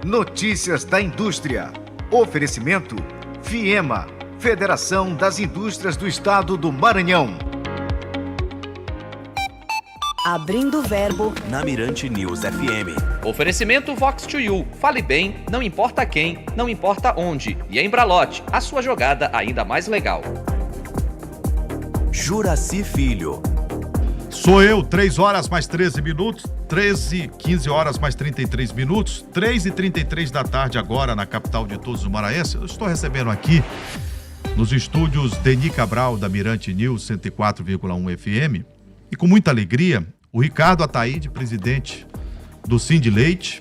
Notícias da Indústria. Oferecimento FIEMA, Federação das Indústrias do Estado do Maranhão. Abrindo o Verbo na Mirante News FM. Oferecimento Vox2U. Fale bem, não importa quem, não importa onde. E a Embralote, a sua jogada ainda mais legal. Juraci Filho. Sou eu, 3 horas mais 13 minutos, 15 horas mais 33 minutos, 3h33 da tarde agora na capital de todos os maranhenses. Eu estou recebendo aqui nos estúdios Deni Cabral da Mirante News 104,1 FM e com muita alegria o Ricardo Ataíde, presidente do Sindileite,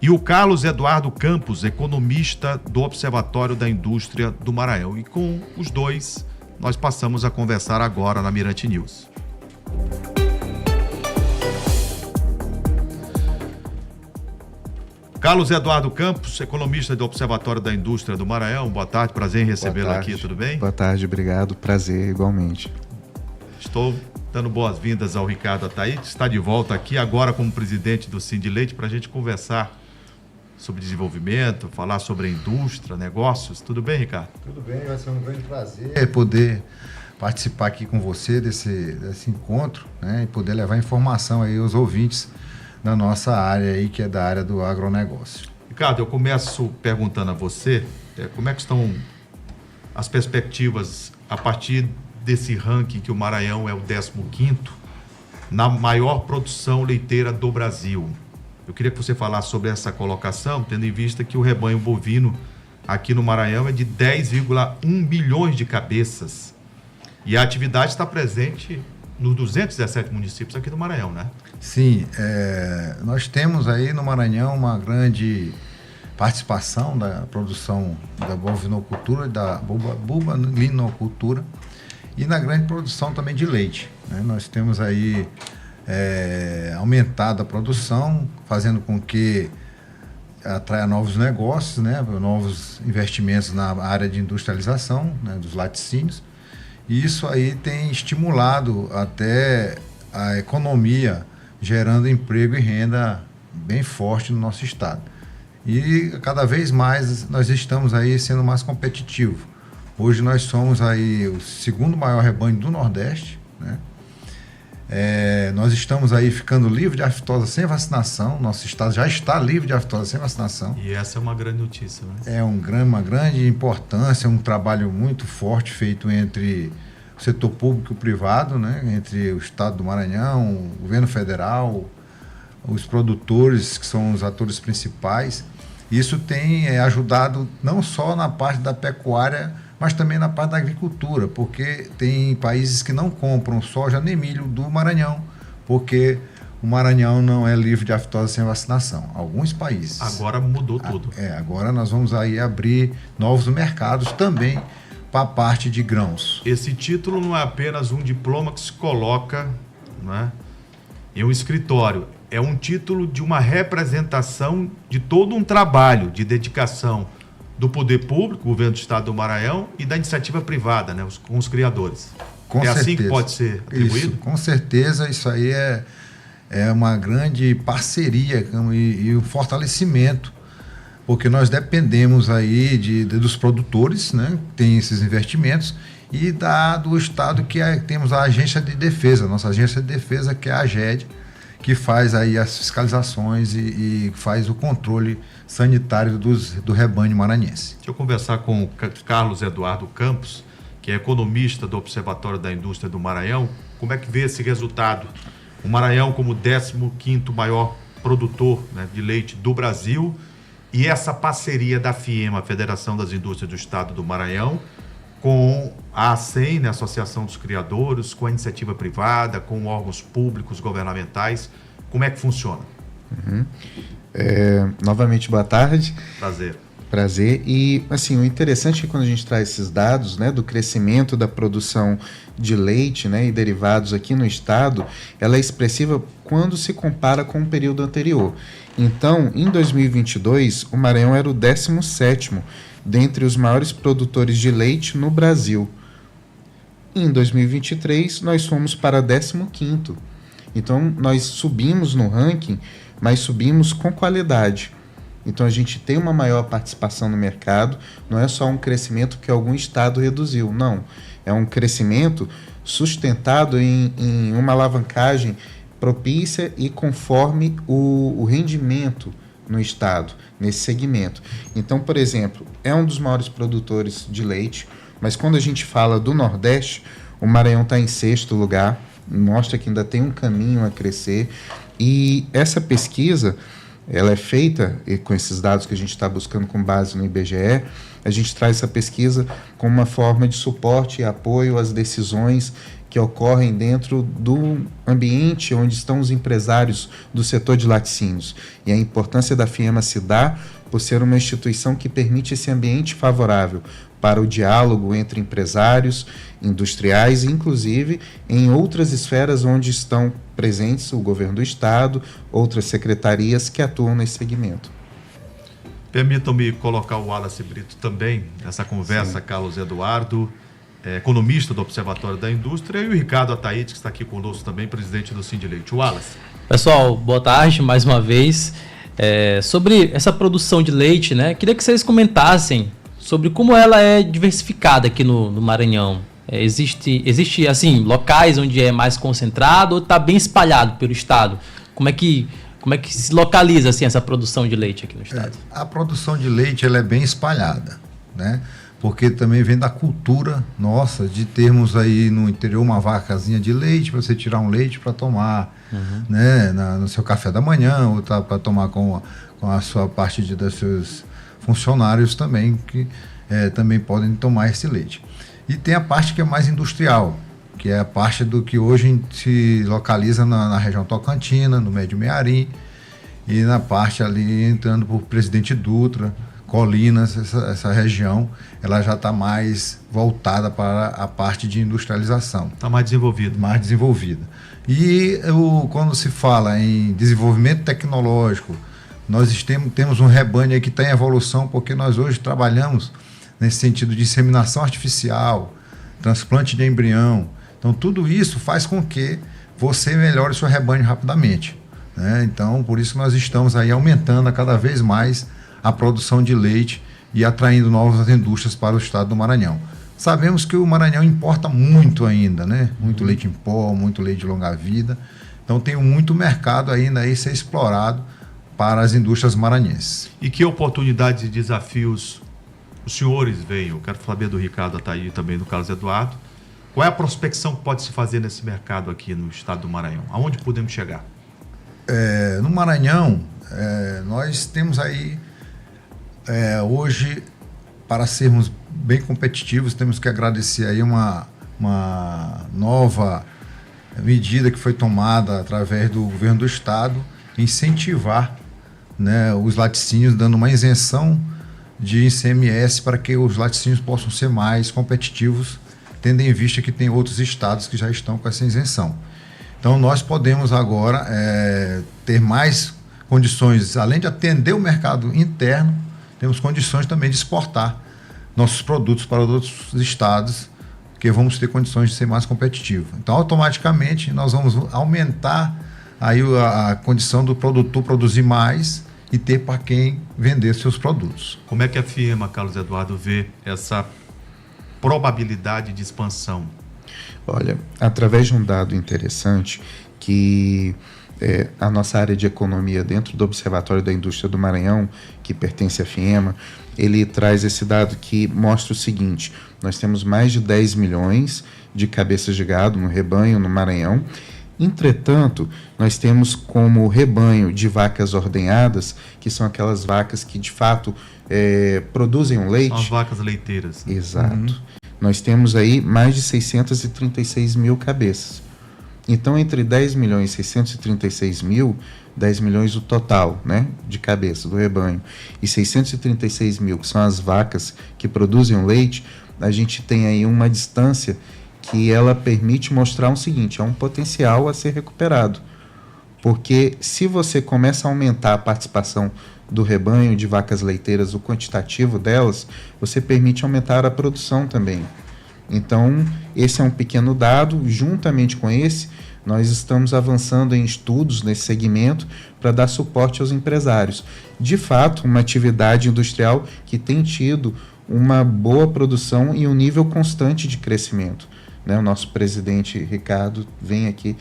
e o Carlos Eduardo Campos, economista do Observatório da Indústria do Maranhão. E com os dois nós passamos a conversar agora na Mirante News. Carlos Eduardo Campos, economista do Observatório da Indústria do Maranhão. Boa tarde, prazer em recebê-lo aqui, tudo bem? Boa tarde, obrigado, prazer igualmente. Estou dando boas-vindas ao Ricardo Ataíde, que está de volta aqui agora como presidente do Sindileite para a gente conversar sobre desenvolvimento, falar sobre a indústria, negócios. Tudo bem, Ricardo? Tudo bem, vai ser um grande prazer poder participar aqui com você desse encontro, né, e poder levar informação aí aos ouvintes da nossa área aí, que é da área do agronegócio. Ricardo, eu começo perguntando a você, como é que estão as perspectivas a partir desse ranking que o Maranhão é o 15º na maior produção leiteira do Brasil. Eu queria que você falasse sobre essa colocação, tendo em vista que o rebanho bovino aqui no Maranhão é de 10,1 milhões de cabeças. E a atividade está presente nos 217 municípios aqui do Maranhão, né? Sim, nós temos aí no Maranhão uma grande participação da produção da bovinocultura, da bovinocultura e na grande produção também de leite, né? Nós temos aí aumentado a produção, fazendo com que atraia novos negócios, né? Novos investimentos na área de industrialização, né? Dos laticínios. E isso aí tem estimulado até a economia, gerando emprego e renda bem forte no nosso estado. E cada vez mais nós estamos aí sendo mais competitivos. Hoje nós somos aí o segundo maior rebanho do Nordeste, né? Nós estamos aí ficando livre de aftosa sem vacinação. Nosso estado já está livre de aftosa sem vacinação. E essa é uma grande notícia, né? É uma grande importância, um trabalho muito forte feito entre o setor público e o privado, né? Entre o estado do Maranhão, o governo federal, os produtores, que são os atores principais. Isso tem ajudado não só na parte da pecuária, mas também na parte da agricultura, porque tem países que não compram soja nem milho do Maranhão, porque o Maranhão não é livre de aftosa sem vacinação. Alguns países. Agora mudou tudo. Agora nós vamos aí abrir novos mercados também para a parte de grãos. Esse título não é apenas um diploma que se coloca, né, em um escritório. É um título de uma representação de todo um trabalho de dedicação do poder público, governo do estado do Maranhão, e da iniciativa privada, né, com os criadores. Com certeza. Assim que pode ser atribuído? Isso, com certeza, isso aí é uma grande parceria e um fortalecimento, porque nós dependemos aí dos produtores, né, que tem esses investimentos, e do estado que temos a agência de defesa, nossa agência de defesa, que é a AGED, que faz aí as fiscalizações e faz o controle sanitário do rebanho maranhense. Deixa eu conversar com o Carlos Eduardo Campos, que é economista do Observatório da Indústria do Maranhão. Como é que vê esse resultado? O Maranhão como 15º maior produtor, né, de leite do Brasil, e essa parceria da FIEMA, Federação das Indústrias do Estado do Maranhão, com a ACEM, né, Associação dos Criadores, com a iniciativa privada, com órgãos públicos, governamentais. Como é que funciona? Novamente, boa tarde. Prazer. E, assim, o interessante é que quando a gente traz esses dados, né, do crescimento da produção de leite, né, e derivados aqui no estado, ela é expressiva quando se compara com o período anterior. Então, em 2022, o Maranhão era o 17º dentre os maiores produtores de leite no Brasil. Em 2023, nós fomos para 15º. Então, nós subimos no ranking, mas subimos com qualidade. Então a gente tem uma maior participação no mercado, não é só um crescimento que algum estado reduziu, não. É um crescimento sustentado em uma alavancagem propícia e conforme o rendimento no estado, nesse segmento. Então, por exemplo, é um dos maiores produtores de leite, mas quando a gente fala do Nordeste, o Maranhão está em 6º lugar, mostra que ainda tem um caminho a crescer, e essa pesquisa, ela é feita, e com esses dados que a gente está buscando com base no IBGE, a gente traz essa pesquisa como uma forma de suporte e apoio às decisões que ocorrem dentro do ambiente onde estão os empresários do setor de laticínios. E a importância da FIEMA se dá por ser uma instituição que permite esse ambiente favorável para o diálogo entre empresários, industriais, inclusive em outras esferas onde estão presentes o governo do estado, outras secretarias que atuam nesse segmento. Permitam-me colocar o Wallace Brito também nessa conversa. Sim. Carlos Eduardo, economista do Observatório da Indústria, e o Ricardo Ataíde, que está aqui conosco também, presidente do Sindileite. Wallace. Pessoal, boa tarde mais uma vez. Sobre essa produção de leite, né? Queria que vocês comentassem sobre como ela é diversificada aqui no Maranhão. Existe assim, locais onde é mais concentrado ou está bem espalhado pelo estado? Como é que se localiza assim, essa produção de leite aqui no estado? A produção de leite ela é bem espalhada, né? Porque também vem da cultura nossa de termos aí no interior uma vacazinha de leite para você tirar um leite para tomar, né, no seu café da manhã, ou para tomar com a sua parte dos seus funcionários também, que também podem tomar esse leite. E tem a parte que é mais industrial, que é a parte do que hoje se localiza na região Tocantina, no Médio Mearim, e na parte ali entrando por Presidente Dutra, Colinas, essa região, ela já está mais voltada para a parte de industrialização. Está mais desenvolvida. Mais desenvolvida. E quando se fala em desenvolvimento tecnológico, nós temos um rebanho aí que está em evolução, porque nós hoje trabalhamos nesse sentido de inseminação artificial, transplante de embrião. Então, tudo isso faz com que você melhore o seu rebanho rapidamente, né? Então, por isso nós estamos aí aumentando cada vez mais a produção de leite e atraindo novas indústrias para o estado do Maranhão. Sabemos que o Maranhão importa muito ainda, né? Muito leite em pó, muito leite de longa vida. Então tem muito mercado ainda aí ser explorado para as indústrias maranhenses. E que oportunidades e desafios os senhores veem? Eu quero saber do Ricardo Ataíde e também do Carlos Eduardo. Qual é a prospecção que pode se fazer nesse mercado aqui no estado do Maranhão? Aonde podemos chegar? No Maranhão, nós temos aí hoje, para sermos bem competitivos, temos que agradecer aí uma nova medida que foi tomada através do governo do estado, incentivar, né, os laticínios, dando uma isenção de ICMS para que os laticínios possam ser mais competitivos, tendo em vista que tem outros estados que já estão com essa isenção. Então nós podemos agora ter mais condições, além de atender o mercado interno, temos condições também de exportar nossos produtos para outros estados, que vamos ter condições de ser mais competitivos. Então, automaticamente, nós vamos aumentar aí a condição do produtor produzir mais e ter para quem vender seus produtos. Como é que a FIEMA, Carlos Eduardo, vê essa probabilidade de expansão? Olha, através de um dado interessante que a nossa área de economia dentro do Observatório da Indústria do Maranhão, que pertence à FIEMA, ele traz esse dado que mostra o seguinte: nós temos mais de 10 milhões de cabeças de gado no rebanho no Maranhão. Entretanto, nós temos como rebanho de vacas ordenhadas, que são aquelas vacas que de fato produzem um leite. São as vacas leiteiras. Exato. Nós temos aí mais de 636 mil cabeças. Então, entre 10 milhões e 636 mil, 10 milhões o total, né, de cabeça do rebanho, e 636 mil, que são as vacas que produzem o leite, a gente tem aí uma distância que ela permite mostrar o seguinte: é um potencial a ser recuperado. Porque se você começa a aumentar a participação do rebanho de vacas leiteiras, o quantitativo delas, você permite aumentar a produção também. Então, esse é um pequeno dado. Juntamente com esse, Nós estamos avançando em estudos nesse segmento para dar suporte aos empresários. De fato, uma atividade industrial que tem tido uma boa produção e um nível constante de crescimento. Né? O nosso presidente Ricardo vem aqui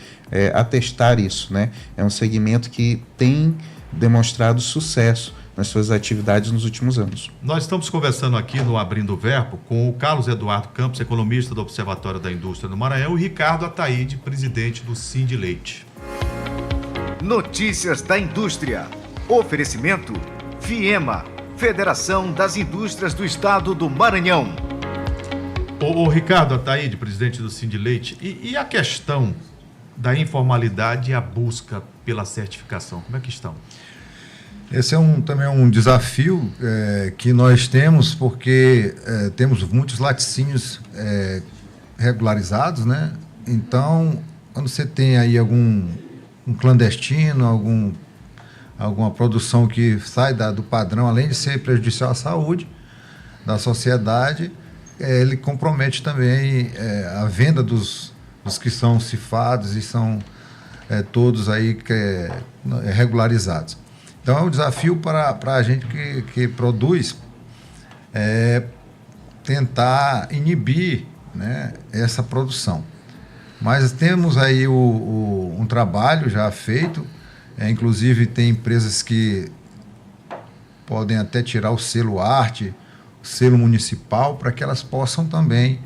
atestar isso. Né? É um segmento que tem demonstrado sucesso nas suas atividades nos últimos anos. Nós estamos conversando aqui no Abrindo o Verbo com o Carlos Eduardo Campos, economista do Observatório da Indústria do Maranhão, e Ricardo Ataíde, presidente do Sindleite. Notícias da Indústria. Oferecimento FIEMA, Federação das Indústrias do Estado do Maranhão. O Ricardo Ataíde, presidente do Sindleite, e a questão da informalidade e a busca pela certificação, como é que estão? Esse também é um desafio que nós temos, porque temos muitos laticínios regularizados, né? Então, quando você tem aí um clandestino, alguma produção que sai do padrão, além de ser prejudicial à saúde da sociedade, ele compromete também a venda dos que são cifados e são todos aí regularizados. Então é um desafio para a gente que produz tentar inibir, né, essa produção. Mas temos aí um trabalho já feito, inclusive tem empresas que podem até tirar o selo arte, o selo municipal, para que elas possam também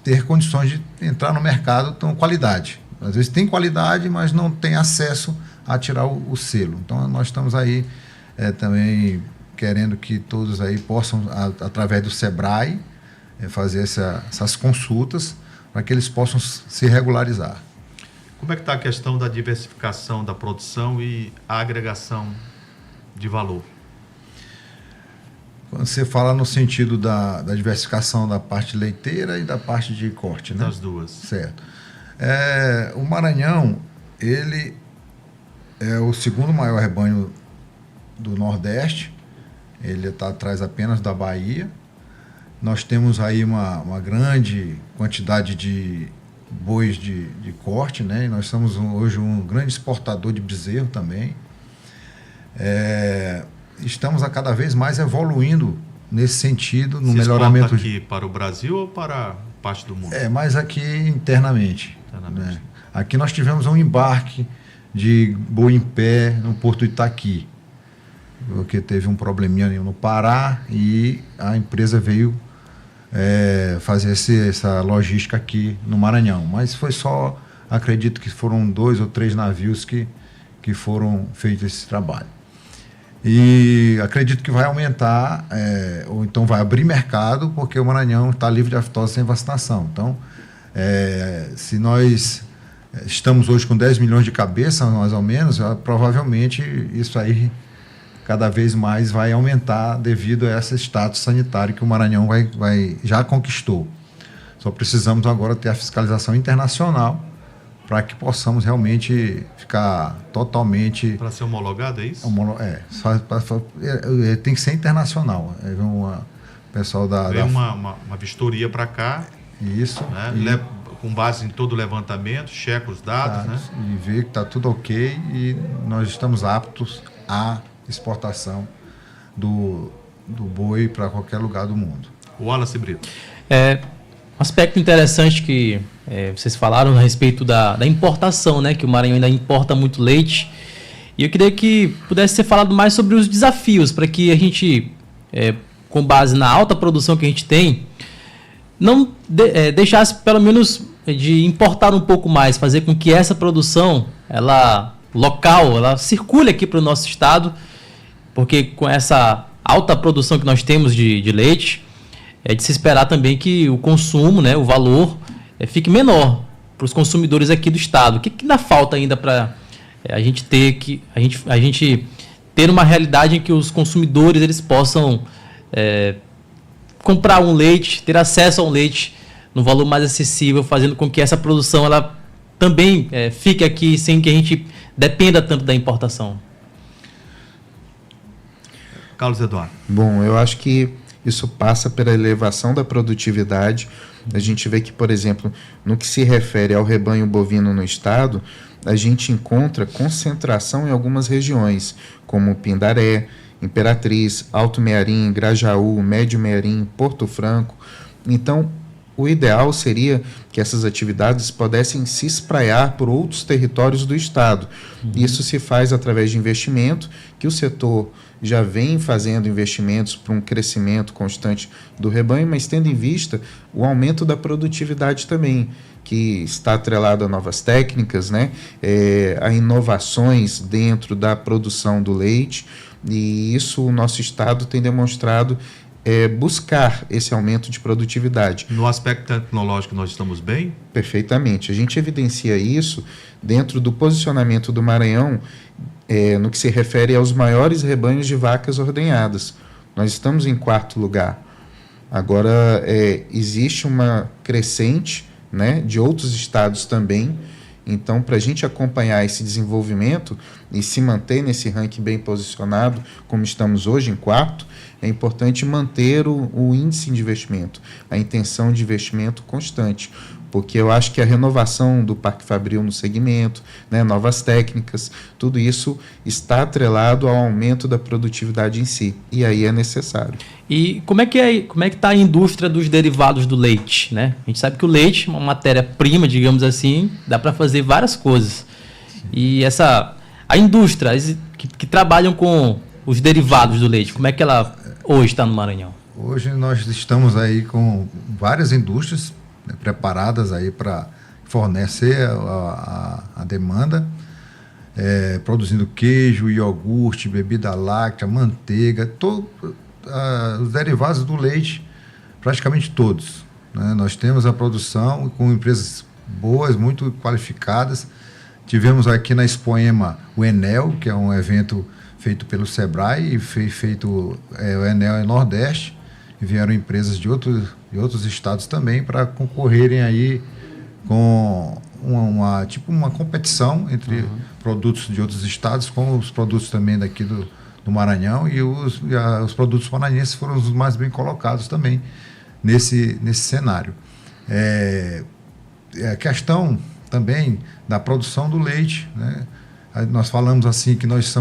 ter condições de entrar no mercado com qualidade. Às vezes tem qualidade, mas não tem acesso a tirar o selo. Então nós estamos aí também querendo que todos aí possam, através do SEBRAE, fazer essas consultas para que eles possam se regularizar. Como é que está a questão da diversificação da produção e a agregação de valor? Quando você fala no sentido da diversificação da parte leiteira e da parte de corte, né? Das duas. Certo. O Maranhão, ele é o segundo maior rebanho do Nordeste, ele está atrás apenas da Bahia. Nós temos aí uma grande quantidade de bois de corte, né? E nós somos hoje um grande exportador de bezerro também. Estamos a cada vez mais evoluindo nesse sentido, no melhoramento. Aqui para o Brasil ou para parte do mundo? Mais aqui internamente. Né? Aqui nós tivemos um embarque de boi em pé no Porto Itaqui, porque teve um probleminha no Pará e a empresa veio fazer essa logística aqui no Maranhão. Mas foi só, acredito que foram 2 ou 3 navios que foram feitos esse trabalho. E acredito que vai aumentar, ou então vai abrir mercado, porque o Maranhão está livre de aftose sem vacinação. Então, se nós estamos hoje com 10 milhões de cabeças, mais ou menos, provavelmente isso aí cada vez mais vai aumentar devido a esse status sanitário que o Maranhão já conquistou. Só precisamos agora ter a fiscalização internacional para que possamos realmente ficar totalmente... Para ser homologado, é isso? Tem que ser internacional. O pessoal Vem uma vistoria para cá. Isso. Né? Com base em todo o levantamento, checa os dados, né? E ver que está tudo ok e nós estamos aptos à exportação do boi para qualquer lugar do mundo. O Wallace Brito. Um aspecto interessante que vocês falaram a respeito da importação, né? Que o Maranhão ainda importa muito leite. E eu queria que pudesse ser falado mais sobre os desafios para que a gente, com base na alta produção que a gente tem, não deixasse pelo menos de importar um pouco mais, fazer com que essa produção, ela circule aqui para o nosso estado, porque com essa alta produção que nós temos de leite, é de se esperar também que o consumo, né, o valor, fique menor para os consumidores aqui do estado. O que ainda falta ainda para a gente ter uma realidade em que os consumidores eles possam comprar um leite, ter acesso a um leite no valor mais acessível, fazendo com que essa produção ela também fique aqui sem que a gente dependa tanto da importação? Carlos Eduardo. Bom, eu acho que isso passa pela elevação da produtividade, A gente vê que, por exemplo, no que se refere ao rebanho bovino no estado, a gente encontra concentração em algumas regiões, como Pindaré, Imperatriz, Alto Mearim, Grajaú, Médio Mearim, Porto Franco. Então, o ideal seria que essas atividades pudessem se espraiar por outros territórios do estado. Isso se faz através de investimento, que o setor já vem fazendo investimentos para um crescimento constante do rebanho, mas tendo em vista o aumento da produtividade também, que está atrelado a novas técnicas, né? A inovações dentro da produção do leite, e isso o nosso estado tem demonstrado buscar esse aumento de produtividade. No aspecto tecnológico nós estamos bem? Perfeitamente. A gente evidencia isso dentro do posicionamento do Maranhão no que se refere aos maiores rebanhos de vacas ordenhadas. Nós estamos em 4º lugar. Agora, existe uma crescente, né, de outros estados também. Então, para a gente acompanhar esse desenvolvimento e se manter nesse ranking bem posicionado, como estamos hoje em 4º, é importante manter o índice de investimento, a intenção de investimento constante, porque eu acho que a renovação do Parque Fabril no segmento, né, novas técnicas, tudo isso está atrelado ao aumento da produtividade em si, e aí é necessário. E como é que está a indústria dos derivados do leite, né? A gente sabe que o leite é uma matéria-prima, digamos assim, dá para fazer várias coisas. E a indústria que trabalham com os derivados do leite, como é que ela hoje está no Maranhão? Hoje nós estamos aí com várias indústrias, né, preparadas aí para fornecer a demanda, produzindo queijo, iogurte, bebida láctea, manteiga, os derivados do leite, praticamente todos, né? Nós temos a produção com empresas boas, muito qualificadas. Tivemos aqui na Expoema o Enel, que é um evento feito pelo Sebrae, e feito o Enel em Nordeste, e vieram empresas de outros estados também para concorrerem aí com uma competição entre produtos de outros estados com os produtos também daqui do Maranhão, e os produtos maranhenses foram os mais bem colocados também nesse cenário. A questão também da produção do leite, né? Nós falamos assim que nós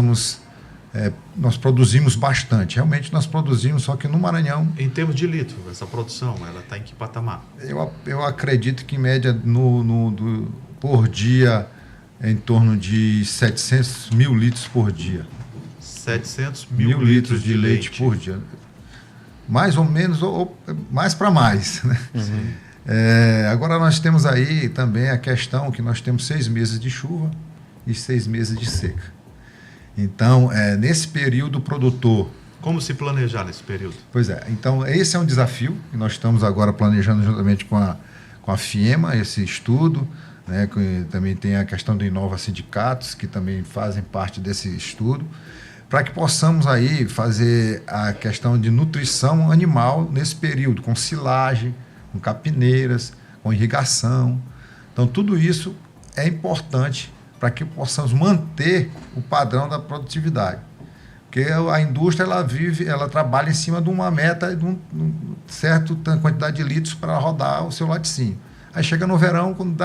produzimos bastante, realmente nós produzimos, só que no Maranhão... Em termos de litro, essa produção, ela está em que patamar? Eu acredito que em média por dia em torno de 700 mil litros por dia. 700 mil litros de leite por dia. Mais ou menos, ou mais para mais, né? Agora nós temos aí também a questão que nós temos 6 meses de chuva e 6 meses de seca. Então, nesse período, o produtor... Como se planejar nesse período? Pois é. Então, esse é um desafio que nós estamos agora planejando juntamente com a FIEMA, esse estudo, né? Também tem a questão do Inova Sindicatos, que também fazem parte desse estudo, para que possamos aí fazer a questão de nutrição animal nesse período, com silagem, com capineiras, com irrigação. Então, tudo isso é importante para que possamos manter o padrão da produtividade. Porque a indústria, ela trabalha em cima de uma meta, de uma certa quantidade de litros para rodar o seu laticínio. Aí chega no verão, quando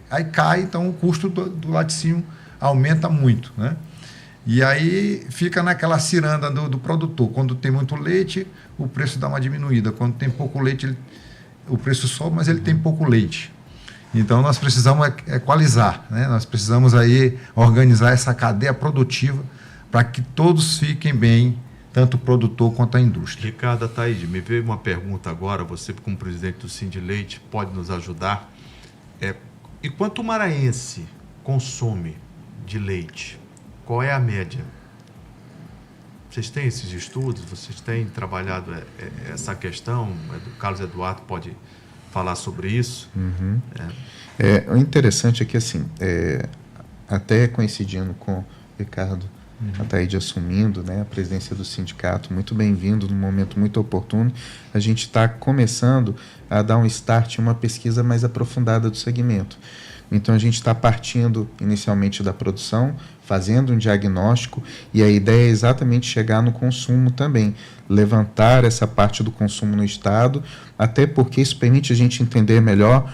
aí cai, então o custo do laticínio aumenta muito, né? E aí fica naquela ciranda do produtor. Quando tem muito leite, o preço dá uma diminuída. Quando tem pouco leite, o preço sobe, mas ele tem pouco leite. Então, nós precisamos equalizar, né? Nós precisamos aí organizar essa cadeia produtiva para que todos fiquem bem, tanto o produtor quanto a indústria. Ricardo Ataíde, me veio uma pergunta agora, você como presidente do Sindileite pode nos ajudar. E quanto o maranhense consome de leite? Qual é a média? Vocês têm esses estudos? Vocês têm trabalhado essa questão? O Carlos Eduardo pode falar sobre isso? O interessante é que, assim, até coincidindo com o Ricardo Ataíde assumindo, né, a presidência do sindicato, muito bem-vindo, num momento muito oportuno, a gente está começando a dar um start em uma pesquisa mais aprofundada do segmento. Então a gente está partindo inicialmente da produção, fazendo um diagnóstico, e a ideia é exatamente chegar no consumo também, levantar essa parte do consumo no estado, até porque isso permite a gente entender melhor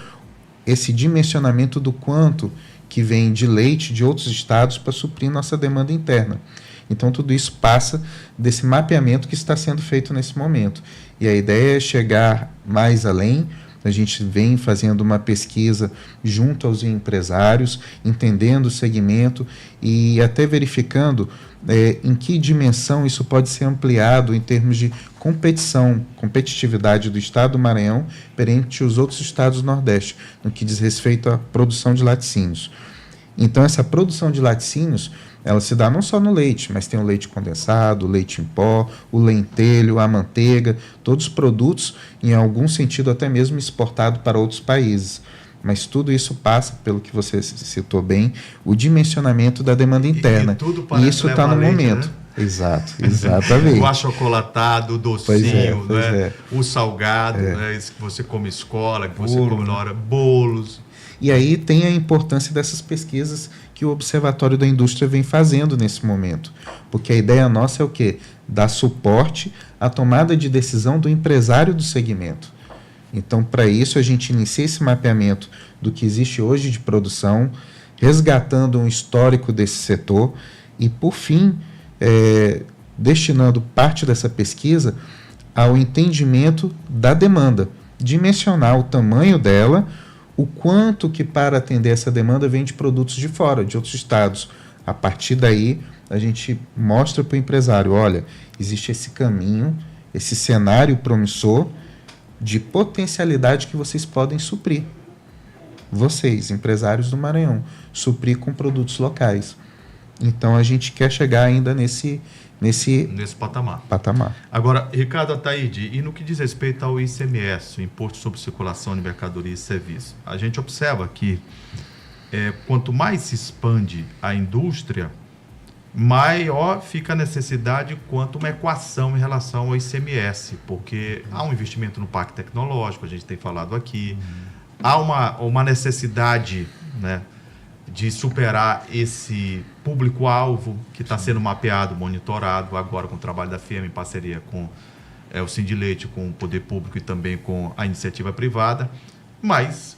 esse dimensionamento do quanto que vem de leite de outros estados para suprir nossa demanda interna. Então tudo isso passa desse mapeamento que está sendo feito nesse momento. E a ideia é chegar mais além. A gente vem fazendo uma pesquisa junto aos empresários, entendendo o segmento e até verificando em que dimensão isso pode ser ampliado em termos de competitividade do estado do Maranhão perante os outros estados do Nordeste, no que diz respeito à produção de laticínios. Então, essa produção de laticínios, ela se dá não só no leite, mas tem o leite condensado, o leite em pó, o lentelho, a manteiga, todos os produtos, em algum sentido até mesmo exportado para outros países. Mas tudo isso passa, pelo que você citou bem, o dimensionamento da demanda interna. E isso está no momento. Né? Exato, exatamente. O achocolatado, o docinho, o salgado, né? Esse que você come escola, que você come na hora, bolos. E aí tem a importância dessas pesquisas que o Observatório da Indústria vem fazendo nesse momento. Porque a ideia nossa é o quê? Dar suporte à tomada de decisão do empresário do segmento. Então, para isso, a gente inicia esse mapeamento do que existe hoje de produção, resgatando um histórico desse setor e, por fim, destinando parte dessa pesquisa ao entendimento da demanda, dimensionar o tamanho dela, o quanto que para atender essa demanda vem de produtos de fora, de outros estados. A partir daí, a gente mostra para o empresário, olha, existe esse caminho, esse cenário promissor de potencialidade que vocês podem suprir. Vocês, empresários do Maranhão, suprir com produtos locais. Então, a gente quer chegar ainda nesse patamar. Agora, Ricardo Ataíde, e no que diz respeito ao ICMS, o Imposto sobre Circulação de Mercadoria e Serviços, a gente observa que quanto mais se expande a indústria, maior fica a necessidade quanto uma equação em relação ao ICMS, porque há um investimento no parque tecnológico, a gente tem falado aqui, há uma necessidade, né, de superar esse público-alvo que está sendo mapeado, monitorado agora com o trabalho da FIEMA em parceria com o Sindileite, com o poder público e também com a iniciativa privada, mas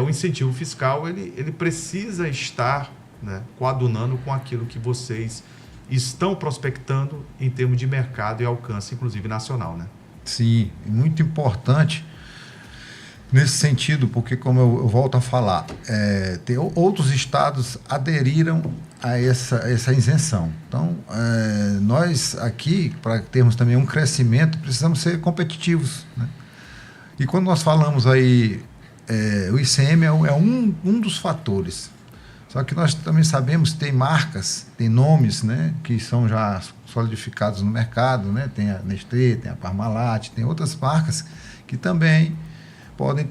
o incentivo fiscal ele precisa estar, né, coadunando com aquilo que vocês estão prospectando em termos de mercado e alcance, inclusive nacional, né? Sim, muito importante nesse sentido, porque como eu volto a falar, outros estados aderiram a essa isenção. Então, nós aqui, para termos também um crescimento, precisamos ser competitivos, né? E quando nós falamos aí, o ICM é um dos fatores. Só que nós também sabemos que tem marcas, tem nomes, né, que são já solidificados no mercado, né? Tem a Nestlé, tem a Parmalat, tem outras marcas que também podem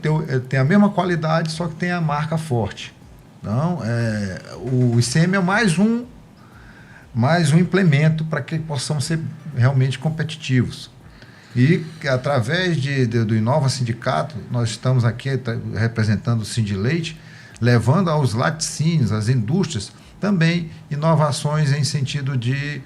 ter a mesma qualidade, só que tem a marca forte. Então, o ICM é mais um implemento para que possamos ser realmente competitivos. E, através do Inova Sindicato, nós estamos aqui representando o Sindileite, levando aos laticínios, às indústrias, também inovações em sentido de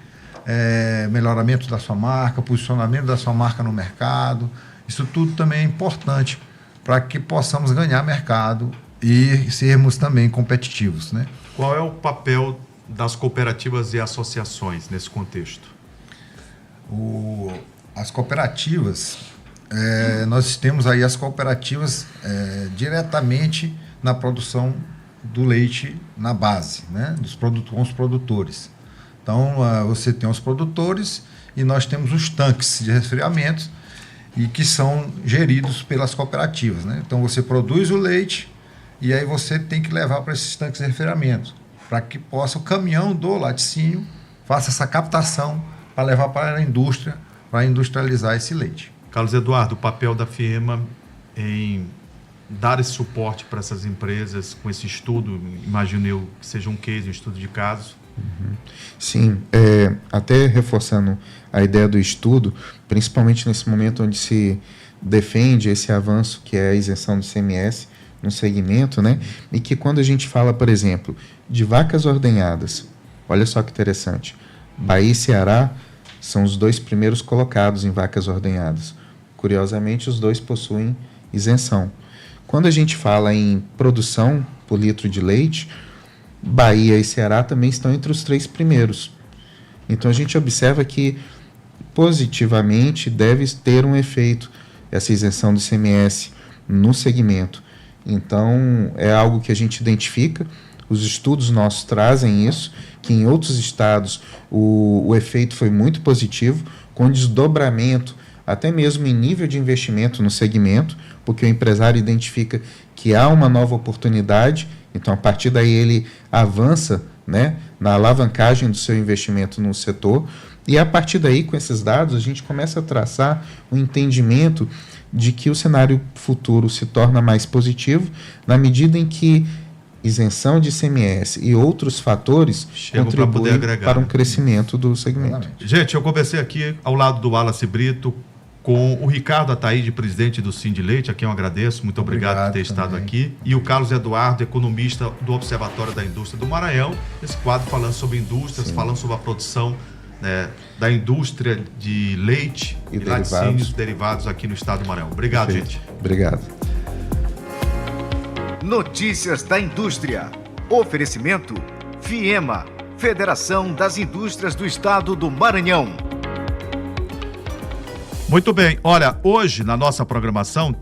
melhoramento da sua marca, posicionamento da sua marca no mercado. Isso tudo também é importante para que possamos ganhar mercado e sermos também competitivos, né? Qual é o papel das cooperativas e associações nesse contexto? As cooperativas, nós temos aí as cooperativas diretamente na produção do leite na base, né? Com os produtores. Então, você tem os produtores e nós temos os tanques de resfriamento, e que são geridos pelas cooperativas, né? Então, você produz o leite e aí você tem que levar para esses tanques de refrigeramento, para que possa o caminhão do laticínio faça essa captação para levar para a indústria, para industrializar esse leite. Carlos Eduardo, o papel da FIEMA em dar esse suporte para essas empresas com esse estudo, imagino eu que seja um case, um estudo de casos. Sim, até reforçando a ideia do estudo, principalmente nesse momento onde se defende esse avanço que é a isenção do ICMS, no segmento, né? E que quando a gente fala, por exemplo, de vacas ordenhadas, olha só que interessante, Bahia e Ceará são os 2 primeiros colocados em vacas ordenhadas. Curiosamente, os 2 possuem isenção. Quando a gente fala em produção por litro de leite, Bahia e Ceará também estão entre os 3 primeiros. Então a gente observa que positivamente deve ter um efeito essa isenção do ICMS no segmento. Então é algo que a gente identifica, os estudos nossos trazem isso, que em outros estados o efeito foi muito positivo, com desdobramento até mesmo em nível de investimento no segmento, porque o empresário identifica que há uma nova oportunidade, então a partir daí ele avança, né, na alavancagem do seu investimento no setor, e a partir daí, com esses dados, a gente começa a traçar um entendimento de que o cenário futuro se torna mais positivo, na medida em que isenção de ICMS e outros fatores contribuem para um crescimento do segmento. Gente, eu conversei aqui ao lado do Wallace Brito com o Ricardo Ataíde, presidente do Sindleite, a quem eu agradeço, muito obrigado por ter estado aqui, e o Carlos Eduardo, economista do Observatório da Indústria do Maranhão, esse quadro falando sobre indústrias, falando sobre a produção, né, da indústria de leite e laticínios derivados aqui no estado do Maranhão. Obrigado, gente. Obrigado. Notícias da Indústria. Oferecimento FIEMA, Federação das Indústrias do Estado do Maranhão. Muito bem. Olha, hoje na nossa programação